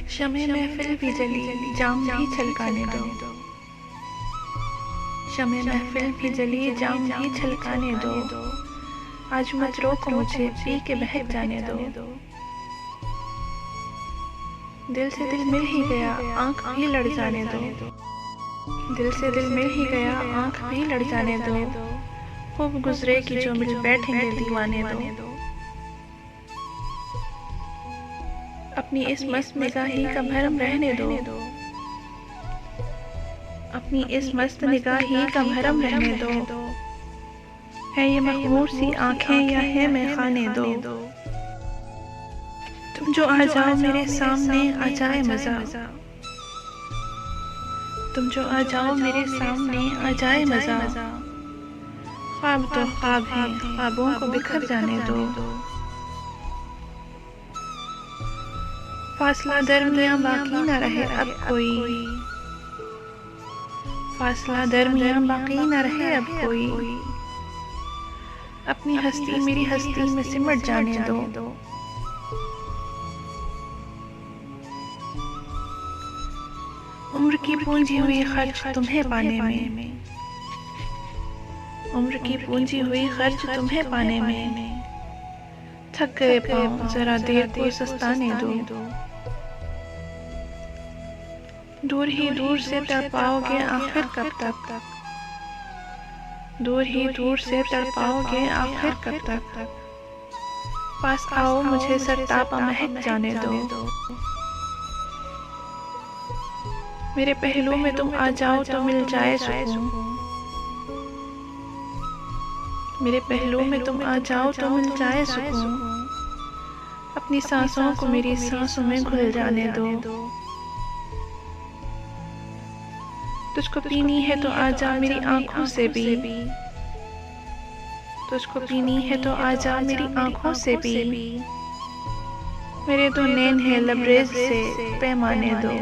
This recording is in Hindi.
शमे महफिल भी जली, जाम भी छलकाने दो। शमे महफिल भी जली, जाम भी छलकाने दो। आज मत रोको मुझे, पी के बहक जाने दो। दिल से दिल मिल ही गया, आंख भी लड़ जाने दो। दिल से दिल मिल ही गया, आंख भी लड़ जाने दो। खूब गुजरे कि जो मिल बैठेंगे दीवाने दो। अपनी इस मस्त निगाही का भरम रहने दो। अपनी इस मस्त निगाही का भरम रहने दो। है ये मखमूर सी आंखें या है मैं खाने दो। तुम जो आ जाओ मेरे सामने आ जाए मजा। तुम जो आ जाओ मेरे सामने आ जाए मजा। ख्वाब तो ख्वाब है, ख्वाबों को बिखर जाने दो। फासला दरमियां बाकी न रहे अब कोई। फासला दरमियां बाकी न रहे अब कोई। अपनी हस्ती मेरी हस्ती में सिमट जाने दो। उम्र की पूंजी हुई खर्च तुम्हें पाने में। उम्र की पूंजी हुई खर्च तुम्हें पाने में। थक गए पाँव, जरा देर को सस्ताने दो। दूर ही दूर से तड़पाओगे आखिर कब तक। दूर ही दूर से तड़पाओगे आखिर कब तक। पास आओ मुझे सरतापा महक जाने दो। मेरे पहलू में तुम आ जाओ तो मिल जाए सुकून। मेरे पहलू में तुम आ जाओ तो मिल जाए सुकून। अपनी सांसों को मेरी सांसों में घुल जाने दो। तुझको पीनी है तो आजा मेरी आंखों से भी। तुझको पीनी है तो आजा मेरी आंखों से भी। मेरे दो नैन है लबरेज से पैमाने दो।